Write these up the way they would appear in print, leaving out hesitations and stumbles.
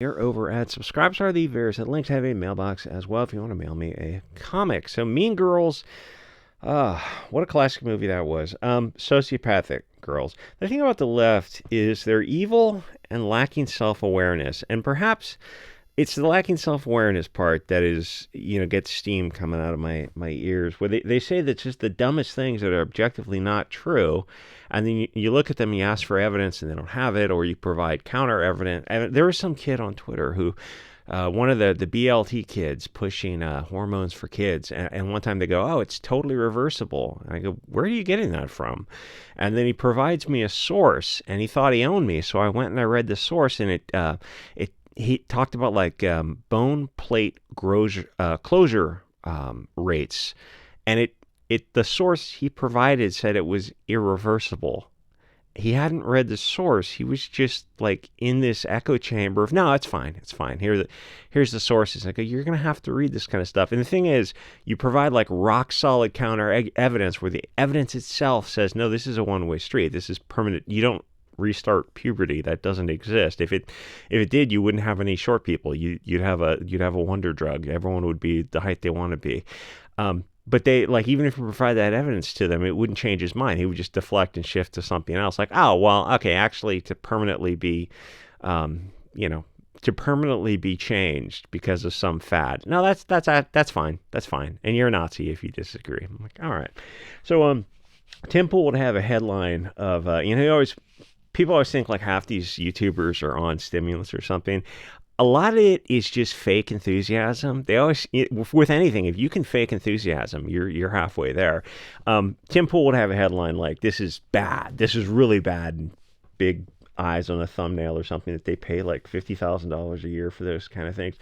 You're over at SubScribes are the various links have a mailbox as well if you want to mail me a comic. So Mean Girls, what a classic movie that was. Sociopathic girls. The thing about the left is they're evil and lacking self-awareness, and perhaps it's the lacking self-awareness part that is, gets steam coming out of my ears, where they say that's just the dumbest things that are objectively not true. And then you look at them, you ask for evidence, and they don't have it, or you provide counter evidence. And there was some kid on Twitter who, one of the BLT kids pushing hormones for kids. And one time they go, oh, it's totally reversible. And I go, where are you getting that from? And then he provides me a source, and he thought he owned me. So I went and I read the source, and he talked about like bone plate closure rates, and the source he provided said it was irreversible. He hadn't read the source. He was just like in this echo chamber of, no, it's fine. Here's the sources. I go, you're going to have to read this kind of stuff. And the thing is, you provide like rock solid counter evidence where the evidence itself says, no, this is a one-way street. This is permanent. You don't restart puberty. That doesn't exist. If it did, you wouldn't have any short people. You'd have a wonder drug. Everyone would be the height they want to be. But they, like, even if you provide that evidence to them, it wouldn't change his mind. He would just deflect and shift to something else. Like, oh, well, okay, actually, to permanently be changed because of some fad. No, that's fine. That's fine. And you're a Nazi if you disagree. I'm like, all right. So, Tim Pool would have a headline of, people always think like half these YouTubers are on stimulus or something. A lot of it is just fake enthusiasm. They always, with anything, if you can fake enthusiasm, you're halfway there. Tim Pool would have a headline like, this is bad. This is really bad. And big eyes on a thumbnail or something that they pay like $50,000 a year for those kind of things.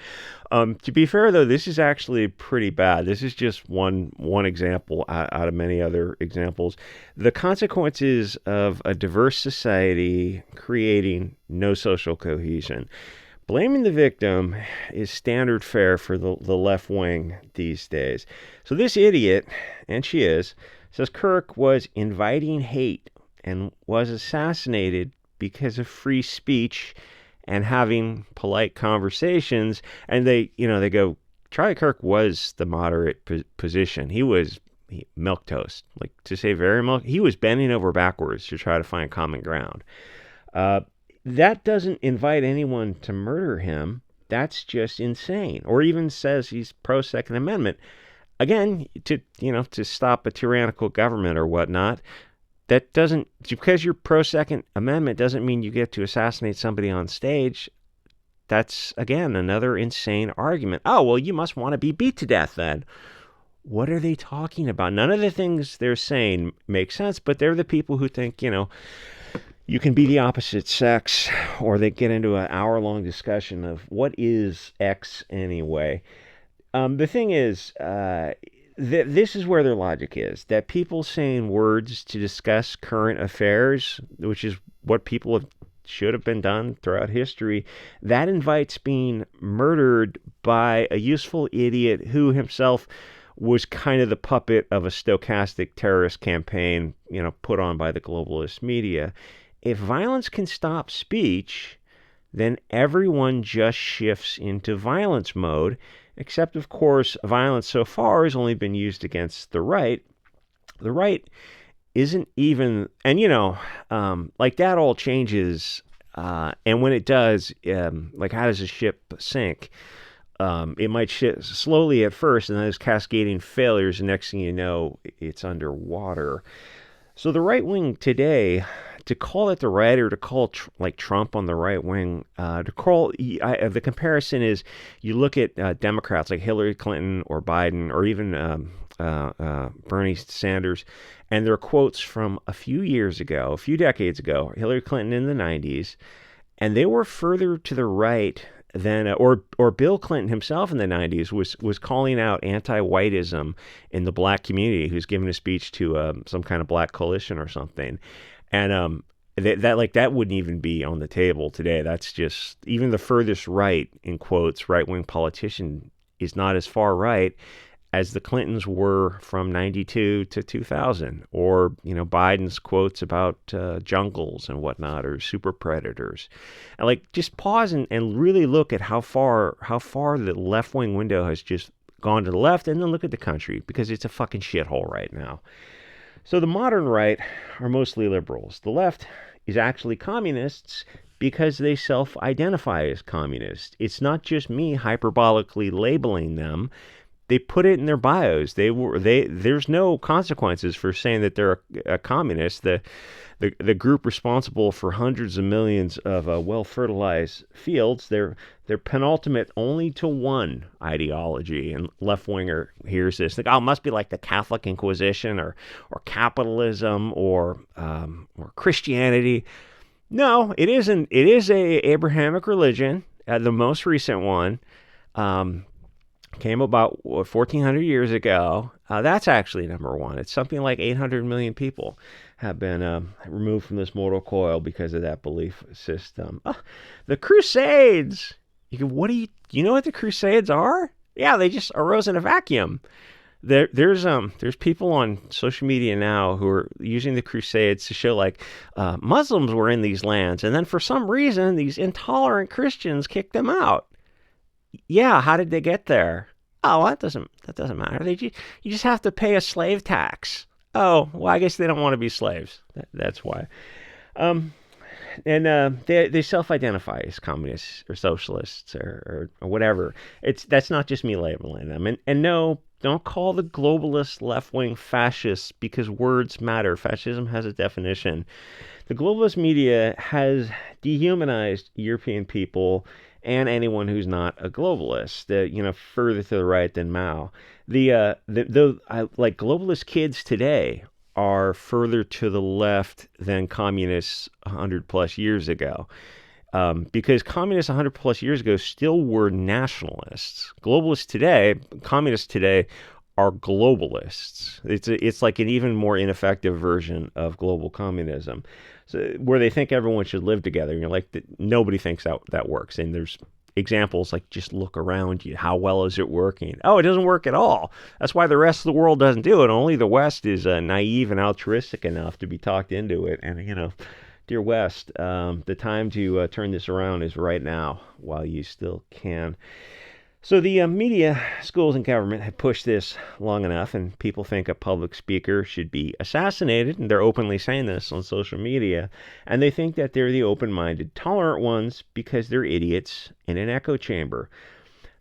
To be fair, though, this is actually pretty bad. This is just one example out of many other examples. The consequences of a diverse society creating no social cohesion. Blaming the victim is standard fare for the left wing these days. So this idiot, and she says Kirk was inviting hate and was assassinated because of free speech and having polite conversations. And they go, Charlie Kirk was the moderate position. He was milquetoast, like to say very milk. He was bending over backwards to try to find common ground. That doesn't invite anyone to murder him. That's just insane. Or even says he's pro-Second Amendment. Again, to stop a tyrannical government or whatnot. That doesn't, because you're pro-Second Amendment doesn't mean you get to assassinate somebody on stage. That's, again, another insane argument. Oh, well, you must want to be beat to death then. What are they talking about? None of the things they're saying make sense, but they're the people who think, you can be the opposite sex, or they get into an hour-long discussion of what is X anyway. The thing is, this is where their logic is, that people saying words to discuss current affairs, which is what people should have been done throughout history, that invites being murdered by a useful idiot who himself was kind of the puppet of a stochastic terrorist campaign, put on by the globalist media. If violence can stop speech, then everyone just shifts into violence mode, except, of course, violence so far has only been used against the right. The right isn't even, and like that all changes, and when it does, like how does a ship sink? It might slowly at first, and then there's cascading failures, and next thing you know, it's underwater. So the right wing today, to call it the right, or to call like Trump on the right wing, the comparison is you look at Democrats like Hillary Clinton or Biden or even Bernie Sanders, and their quotes from a few decades ago, Hillary Clinton in the 90s, and they were further to the right than, or Bill Clinton himself in the 90s was calling out anti-whiteism in the black community, who's giving a speech to some kind of black coalition or something. And that wouldn't even be on the table today. That's just, even the furthest right, in quotes, right-wing politician is not as far right as the Clintons were from 92 to 2000, or, Biden's quotes about jungles and whatnot, or super predators. And like, just pause and really look at how far the left-wing window has just gone to the left, and then look at the country, because it's a fucking shithole right now. So the modern right are mostly liberals. The left is actually communists because they self-identify as communists. It's not just me hyperbolically labeling them. They put it in their bios. There's no consequences for saying that they're a communist. The group responsible for hundreds of millions of well-fertilized fields, they're penultimate only to one ideology. And left-winger hears this, think, oh, it must be like the Catholic Inquisition or capitalism or Christianity. No, it isn't. It is a Abrahamic religion, the most recent one. Came about 1,400 years ago. That's actually number one. It's something like 800 million people have been removed from this mortal coil because of that belief system. Oh, the Crusades. You know what the Crusades are? Yeah, they just arose in a vacuum. There's people on social media now who are using the Crusades to show like Muslims were in these lands, and then for some reason these intolerant Christians kicked them out. Yeah, how did they get there? Oh, that doesn't matter. You just have to pay a slave tax. Oh, well, I guess they don't want to be slaves. That's why. They self-identify as communists or socialists or whatever. That's not just me labeling them. And no, don't call the globalist left-wing fascists, because words matter. Fascism has a definition. The globalist media has dehumanized European people and anyone who's not a globalist, further to the right than Mao. Like globalist kids today are further to the left than communists 100 plus years ago. Because communists 100 plus years ago still were nationalists. Communists today are globalists. It's like an even more ineffective version of global communism. So, where they think everyone should live together. You're like, nobody thinks that works. And there's examples like, just look around you. How well is it working? Oh, it doesn't work at all. That's why the rest of the world doesn't do it. Only the West is naive and altruistic enough to be talked into it. And, dear West, the time to turn this around is right now while you still can. So the media, schools, and government have pushed this long enough, and people think a public speaker should be assassinated, and they're openly saying this on social media, and they think that they're the open-minded, tolerant ones because they're idiots in an echo chamber.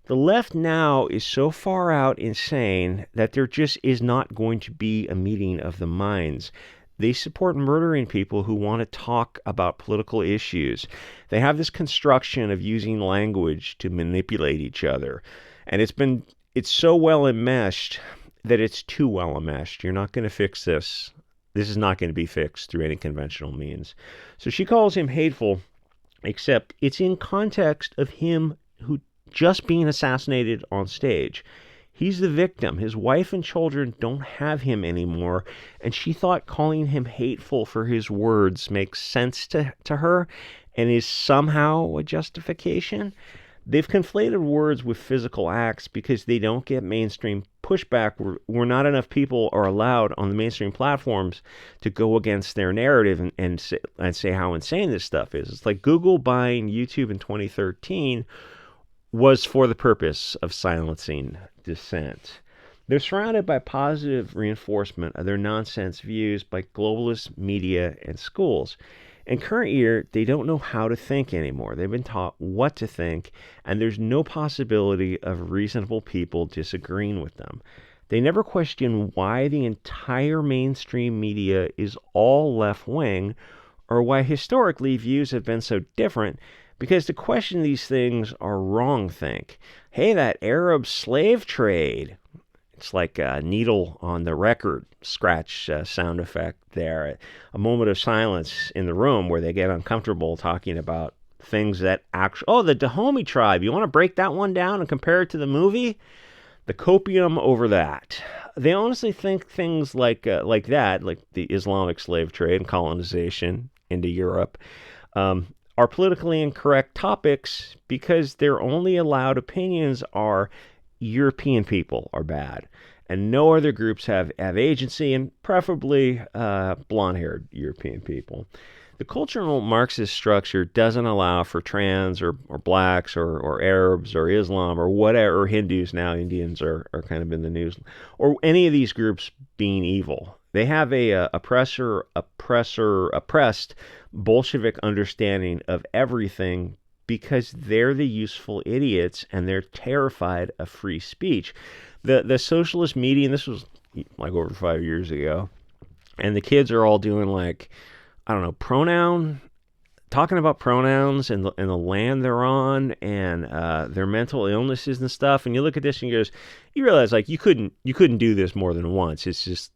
The left now is so far out insane that there just is not going to be a meeting of the minds. They support murdering people who want to talk about political issues. They have this construction of using language to manipulate each other. And it's so well enmeshed that it's too well enmeshed. You're not going to fix this. This is not going to be fixed through any conventional means. So she calls him hateful, except it's in context of him who just being assassinated on stage. He's the victim. His wife and children don't have him anymore, and she thought calling him hateful for his words makes sense to her and is somehow a justification. They've conflated words with physical acts because they don't get mainstream pushback where not enough people are allowed on the mainstream platforms to go against their narrative and say how insane this stuff is. It's like Google buying YouTube in 2013 was for the purpose of silencing dissent. They're surrounded by positive reinforcement of their nonsense views by globalist media and schools. In current year, they don't know how to think anymore. They've been taught what to think, and there's no possibility of reasonable people disagreeing with them. They never question why the entire mainstream media is all left-wing, or why historically views have been so different, because to question these things are wrong-think. Hey, that Arab slave trade. It's like a needle on the record scratch sound effect there. A moment of silence in the room where they get uncomfortable talking about things that actually... Oh, the Dahomey tribe. You want to break that one down and compare it to the movie? The copium over that. They honestly think things like that, like the Islamic slave trade and colonization into Europe, are politically incorrect topics because their only allowed opinions are European people are bad, and no other groups have agency, and preferably blonde-haired European people. The cultural Marxist structure doesn't allow for trans or blacks or Arabs or Islam or whatever, or Hindus. Now Indians are kind of in the news, or any of these groups being evil. They have a oppressed Bolshevik understanding of everything because they're the useful idiots and they're terrified of free speech. The socialist media, and this was like over 5 years ago, and the kids are all doing like, I don't know, talking about pronouns and the land they're on and their mental illnesses and stuff. And you look at this and you realize like you couldn't do this more than once. It's just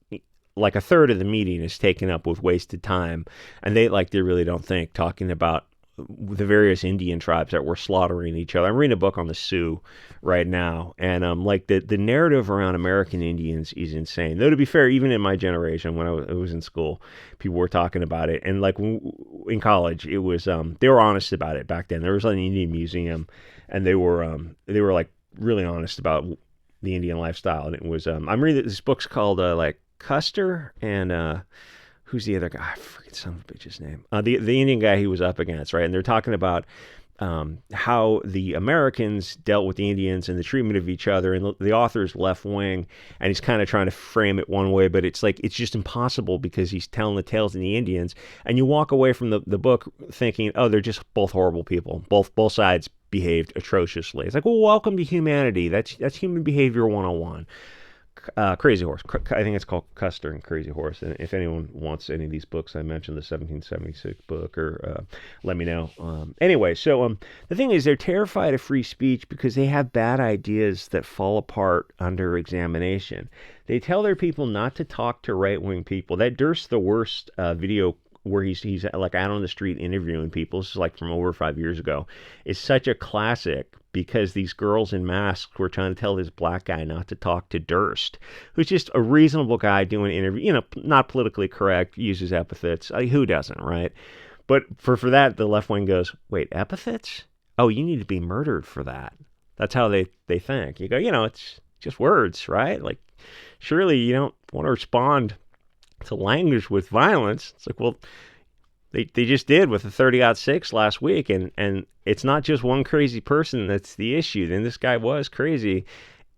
like a third of the meeting is taken up with wasted time, and they really don't think, talking about the various Indian tribes that were slaughtering each other. I'm reading a book on the Sioux right now, and like the narrative around American Indians is insane. Though to be fair, even in my generation, when I was in school, people were talking about it, and like in college, it was they were honest about it back then. There was an Indian museum, and they were like really honest about the Indian lifestyle, and it was I'm reading this book's called like Custer and who's the other guy? I forget some of the bitch's name. The Indian guy he was up against, right? And they're talking about how the Americans dealt with the Indians and the treatment of each other. And the author's left wing, and he's kind of trying to frame it one way, but it's like it's just impossible because he's telling the tales of the Indians. And you walk away from the book thinking, oh, they're just both horrible people. Both sides behaved atrociously. It's like, well, welcome to humanity. That's human behavior 101. Crazy Horse. I think it's called Custer and Crazy Horse. And if anyone wants any of these books, I mentioned the 1776 book, or let me know. Anyway, so the thing is, they're terrified of free speech because they have bad ideas that fall apart under examination. They tell their people not to talk to right-wing people. That Durst's the worst video where he's like out on the street interviewing people. This is like from over 5 years ago. It's such a classic because these girls in masks were trying to tell this black guy not to talk to Durst, who's just a reasonable guy doing an interview, not politically correct, uses epithets. Who doesn't, right? But for that, the left wing goes, wait, epithets? Oh, you need to be murdered for that. That's how they think. You go, it's just words, right? Like, surely you don't want to respond to language with violence. It's like, well, they just did with the 30-06 last week, and it's not just one crazy person that's the issue. Then this guy was crazy.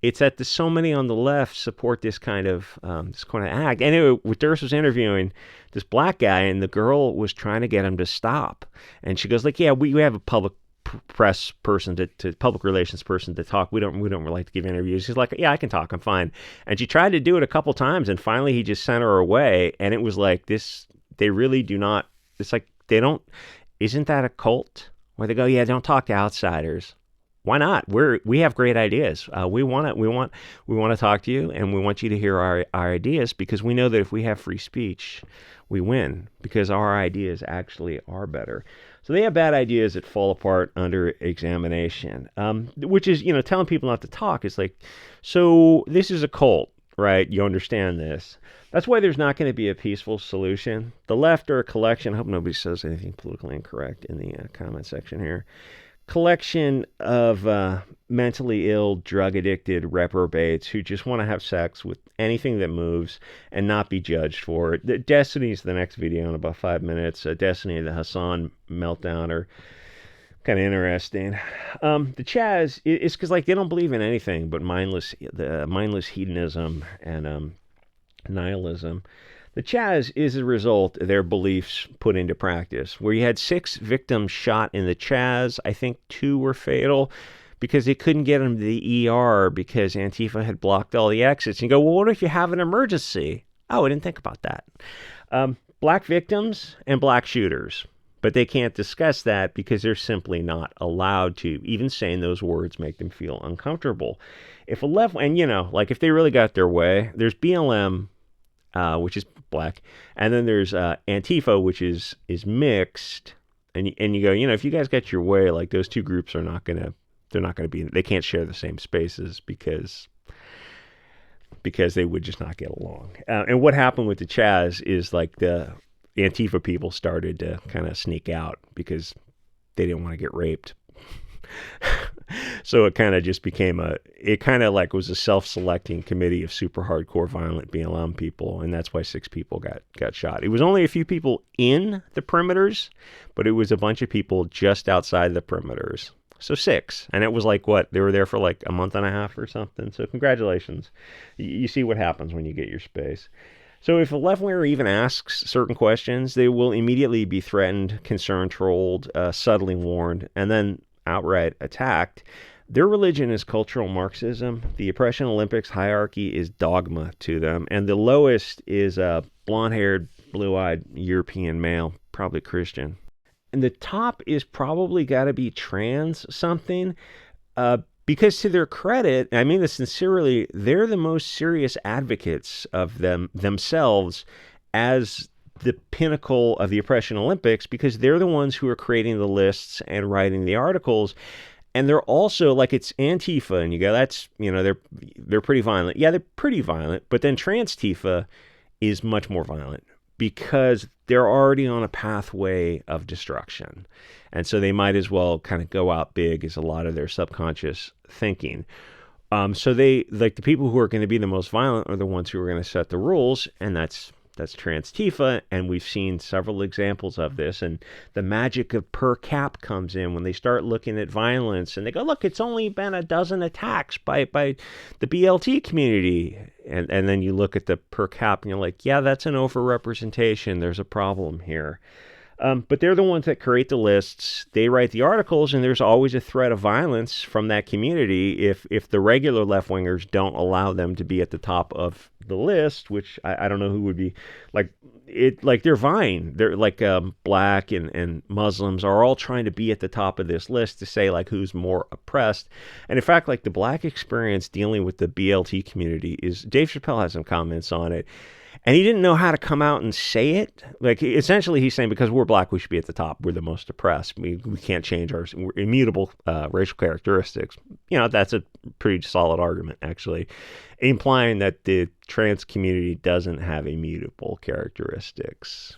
It's that so many on the left support this kind of act. Anyway, Durst was interviewing this black guy, and the girl was trying to get him to stop, and she goes like, yeah, we have a public press person to public relations person to talk. We don't like to give interviews. He's like, yeah, I can talk, I'm fine. And she tried to do it a couple times, and finally he just sent her away. And it was like this, they really do not, it's like they don't, isn't that a cult where they go, yeah, don't talk to outsiders? Why not? We have great ideas. We want to talk to you, and we want you to hear our ideas, because we know that if we have free speech, we win, because our ideas actually are better. So they have bad ideas that fall apart under examination, which is, telling people not to talk. It's like, so this is a cult, right? You understand this. That's why there's not going to be a peaceful solution. The left are a collection. I hope nobody says anything politically incorrect in the comment section here. Collection of mentally ill, drug-addicted reprobates who just want to have sex with anything that moves and not be judged for it. Destiny's the next video in about 5 minutes. Destiny, the Hassan meltdown, are kind of interesting. The Chaz is because they don't believe in anything but mindless hedonism and nihilism. The Chaz is a result of their beliefs put into practice, where you had 6 victims shot in the Chaz. I think 2 were fatal because they couldn't get them to the ER because Antifa had blocked all the exits. And you go, well, what if you have an emergency? Oh, I didn't think about that. Black victims and black shooters. But they can't discuss that because they're simply not allowed to. Even saying those words make them feel uncomfortable. If a left, and if they really got their way, there's BLM, which is black, and then there's Antifa, which is mixed, and you go, if you guys got your way, like those two groups are not gonna be, they can't share the same spaces because they would just not get along. And what happened with the Chaz is like the Antifa people started to kind of sneak out because they didn't want to get raped. So it kind of just became it kind of like was a self-selecting committee of super hardcore violent BLM people, and that's why 6 people got shot. It was only a few people in the perimeters, but it was a bunch of people just outside the perimeters. So 6, and it was like what, they were there for like a month and a half or something. So congratulations. You see what happens when you get your space. So if a left-winger even asks certain questions, they will immediately be threatened, concerned, trolled, subtly warned, and then outright attacked. Their religion is cultural Marxism. The oppression Olympics hierarchy is dogma to them. And the lowest is a blonde-haired, blue-eyed European male, probably Christian. And the top is probably got to be trans something. Because to their credit, I mean this sincerely, they're the most serious advocates of themselves as the pinnacle of the oppression Olympics, because they're the ones who are creating the lists and writing the articles. And they're also like, it's Antifa, and you go, that's, they're pretty violent. Yeah, they're pretty violent, but then Trans Tifa is much more violent because they're already on a pathway of destruction. And so they might as well kind of go out big, as a lot of their subconscious thinking. So they, like, the people who are going to be the most violent are the ones who are going to set the rules, and that's Trans Tifa, and we've seen several examples of this. And the magic of per cap comes in when they start looking at violence, and they go, look, it's only been a dozen attacks by the BLT community. And then you look at the per cap, and you're like, yeah, that's an overrepresentation. There's a problem here. But they're the ones that create the lists. They write the articles, and there's always a threat of violence from that community if the regular left-wingers don't allow them to be at the top of the list, which I don't know who would be. Like they're vying. They're like black and Muslims are all trying to be at the top of this list to say like who's more oppressed. And in fact, like the black experience dealing with the BLT community is, Dave Chappelle has some comments on it. And he didn't know how to come out and say it. Like, essentially, he's saying because we're black, we should be at the top. We're the most oppressed. We can't change our immutable racial characteristics. That's a pretty solid argument, actually, implying that the trans community doesn't have immutable characteristics,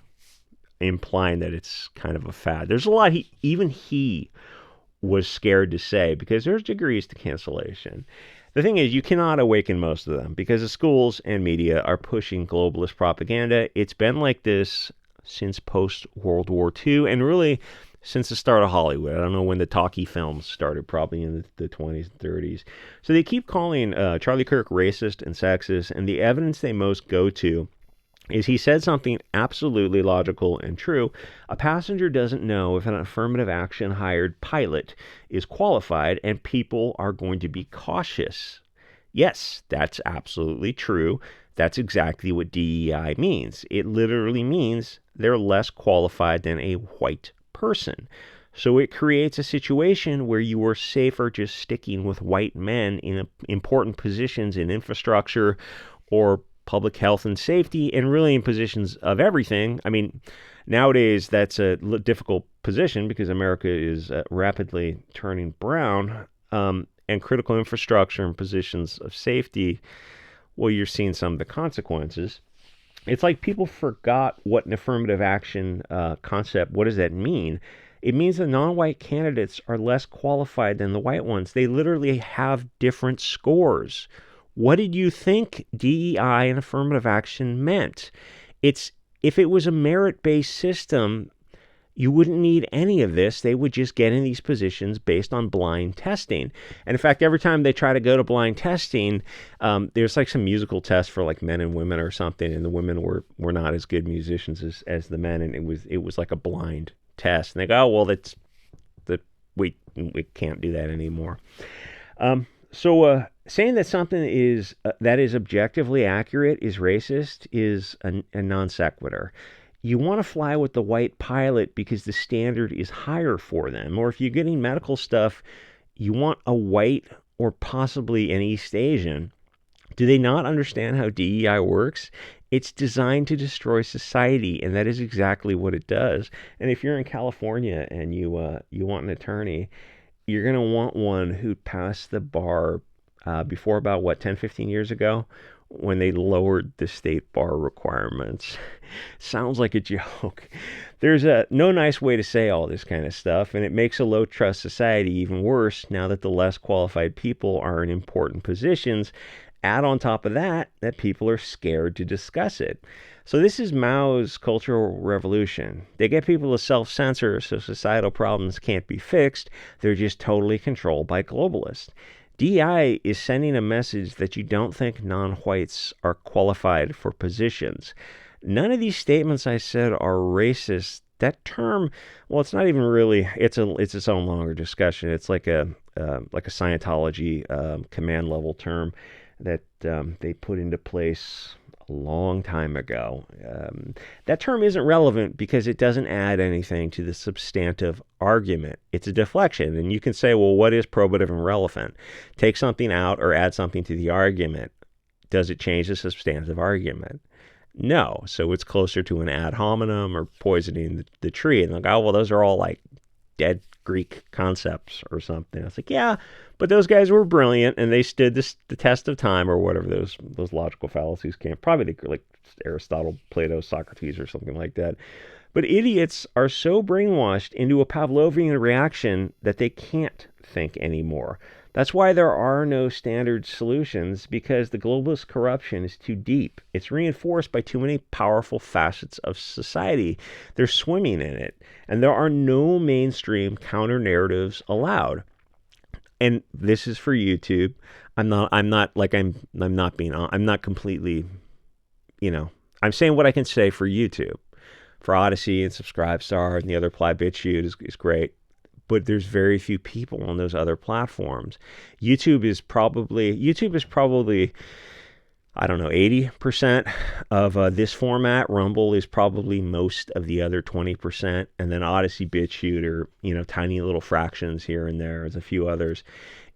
implying that it's kind of a fad. There's a lot even he was scared to say, because there's degrees to cancellation. The thing is, you cannot awaken most of them because the schools and media are pushing globalist propaganda. It's been like this since post-World War II, and really since the start of Hollywood. I don't know when the talkie films started, probably in the 20s and 30s. So they keep calling Charlie Kirk racist and sexist, and the evidence they most go to is he said something absolutely logical and true. A passenger doesn't know if an affirmative action hired pilot is qualified, and people are going to be cautious. Yes, that's absolutely true. That's exactly what DEI means. It literally means they're less qualified than a white person. So it creates a situation where you are safer just sticking with white men in important positions in infrastructure or public health and safety, and really in positions of everything. I mean, nowadays that's a difficult position because America is rapidly turning brown, and critical infrastructure and positions of safety, well, you're seeing some of the consequences. It's like people forgot what an affirmative action concept, what does that mean? It means the non-white candidates are less qualified than the white ones. They literally have different scores. What did you think DEI and affirmative action meant? If it was a merit-based system, you wouldn't need any of this. They would just get in these positions based on blind testing. And in fact, every time they try to go to blind testing, there's like some musical test for like men and women or something, and the women were not as good musicians as the men, and it was like a blind test. And they go, oh, well, we can't do that anymore. So saying that something is that is objectively accurate is racist is a non sequitur. You want to fly with the white pilot because the standard is higher for them. Or if you're getting medical stuff, you want a white or possibly an East Asian. Do they not understand how DEI works? It's designed to destroy society, and that is exactly what it does. And if you're in California and you want an attorney, you're going to want one who passed the bar before about, 10, 15 years ago, when they lowered the state bar requirements. Sounds like a joke. There's no nice way to say all this kind of stuff, and it makes a low trust society even worse now that the less qualified people are in important positions. Add on top of that people are scared to discuss it. So this is Mao's Cultural Revolution. They get people to self-censor so societal problems can't be fixed. They're just totally controlled by globalists. DI is sending a message that you don't think non-whites are qualified for positions. None of these statements I said are racist. That term, well, it's not even really. It's its own longer discussion. It's like a Scientology command level term that they put into place a long time ago. That term isn't relevant because it doesn't add anything to the substantive argument. It's a deflection, and you can say, well, what is probative and relevant? Take something out or add something to the argument. Does it change the substantive argument? No. So it's closer to an ad hominem or poisoning the tree. And like, oh, well, those are all like dead Greek concepts or something. I was like, yeah, but those guys were brilliant and they stood the test of time, or whatever those logical fallacies came. Probably like Aristotle, Plato, Socrates, or something like that. But idiots are so brainwashed into a Pavlovian reaction that they can't think anymore. That's why there are no standard solutions, because the globalist corruption is too deep. It's reinforced by too many powerful facets of society. They're swimming in it, and there are no mainstream counter narratives allowed. And this is for YouTube. I'm not completely, I'm saying what I can say for YouTube. For Odyssey and SubScribeStar and the other BitChute is great. But there's very few people on those other platforms. YouTube is probably, I don't know, 80% of this format. Rumble is probably most of the other 20%. And then Odyssey, BitChute are, tiny little fractions here and there. There's a few others.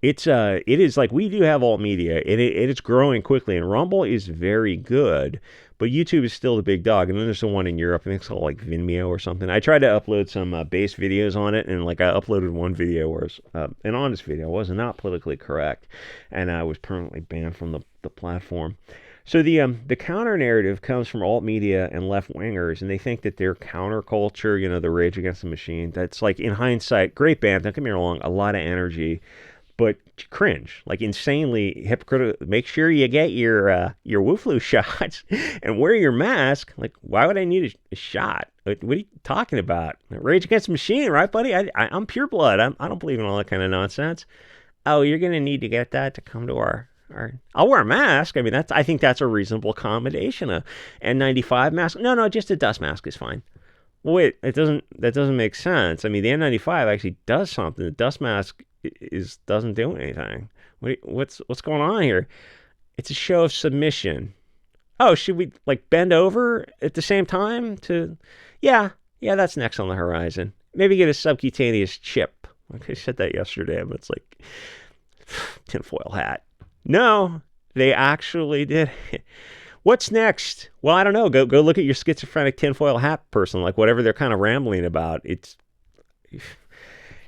It is like, we do have alt media, and it's growing quickly. And Rumble is very good, but YouTube is still the big dog. And then there's the one in Europe, I think it's called like Vimeo or something. I tried to upload some base videos on it, and like I uploaded one video where it was an honest video. It was not politically correct, and I was permanently banned from the platform. So the counter narrative comes from alt media and left wingers, and they think that their counterculture, the Rage Against the Machine, that's like, in hindsight, great band, don't get me wrong, a lot of energy, but cringe, like insanely hypocritical. Make sure you get your Wu-Flu shots and wear your mask. Like, why would I need a shot? What are you talking about? Rage Against the Machine, right, buddy? I'm pure blood. I don't believe in all that kind of nonsense. Oh, you're gonna need to get that to come to our. I'll wear a mask. I mean, I think that's a reasonable accommodation. A N95 mask? No, just a dust mask is fine. Well, wait, that doesn't make sense. I mean, the N95 actually does something. The dust mask doesn't do anything. What's going on here? It's a show of submission. Oh, should we like bend over at the same time to? Yeah, that's next on the horizon. Maybe get a subcutaneous chip. Like I said that yesterday, but it's like tinfoil hat. No, they actually did. What's next? Well, I don't know. Go look at your schizophrenic tinfoil hat person. Like whatever they're kind of rambling about.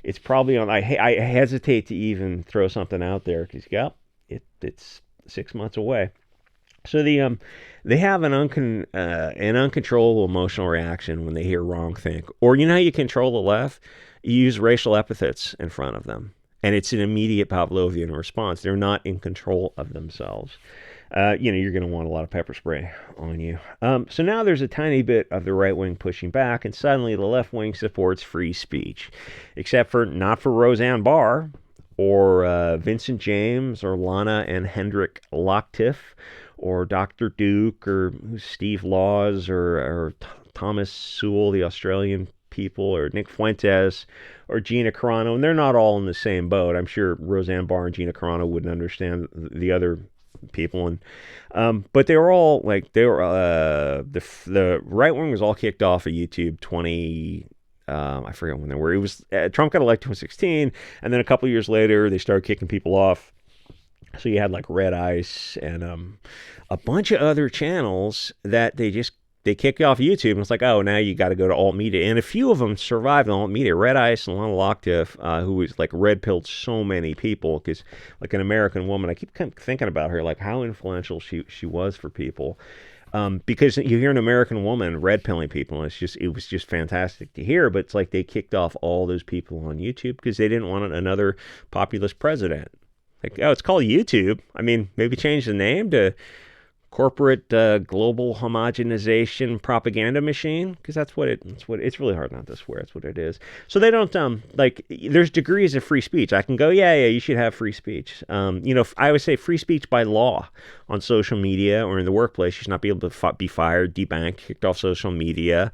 It's probably on. I hesitate to even throw something out there because it's 6 months away. So they have an uncontrollable emotional reaction when they hear wrong think, or how you control the left, you use racial epithets in front of them, and it's an immediate Pavlovian response. They're not in control of themselves. You're going to want a lot of pepper spray on you. So now there's a tiny bit of the right wing pushing back, and suddenly the left wing supports free speech, except for not for Roseanne Barr or Vincent James or Lana and Hendrik Locktiff or Dr. Duke or Steve Laws or Thomas Sewell, the Australian people, or Nick Fuentes or Gina Carano. And they're not all in the same boat. I'm sure Roseanne Barr and Gina Carano wouldn't understand the other people, and but the right wing was all kicked off of YouTube 20 I forget when they were. It was Trump got elected in 2016, and then a couple years later they started kicking people off. So you had like Red Ice and a bunch of other channels that they just they kick you off YouTube, and it's like, oh, now you got to go to alt media. And a few of them survived on alt media. Red Ice and Lana Locktiff, who was like red pilled so many people, because like an American woman, I keep thinking about her, like how influential she was for people. Because you hear an American woman red pilling people, and it was just fantastic to hear. But it's like they kicked off all those people on YouTube because they didn't want another populist president. Like, oh, it's called YouTube. I mean, maybe change the name to corporate global homogenization propaganda machine, because that's what it's really hard not to swear. It's what it is. So they don't like, there's degrees of free speech. I can go, yeah, you should have free speech. I would say free speech by law on social media or in the workplace. You should not be able to be fired, debanked, kicked off social media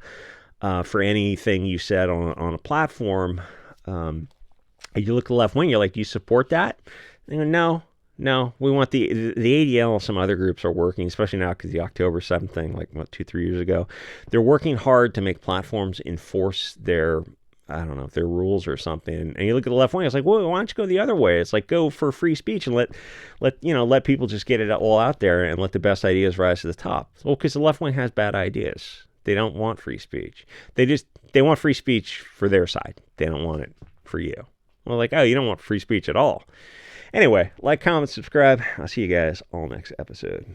for anything you said on a platform. You look at the left wing, you're like, do you support that? They go, no, we want the ADL and some other groups are working, especially now because the October 7th thing, like, 2-3 years ago. They're working hard to make platforms enforce their, I don't know, if their rules or something. And you look at the left wing, it's like, well, why don't you go the other way? It's like, go for free speech and let people just get it all out there and let the best ideas rise to the top. Well, because the left wing has bad ideas. They don't want free speech. They want free speech for their side. They don't want it for you. Well, like, oh, you don't want free speech at all. Anyway, like, comment, subscribe. I'll see you guys all next episode.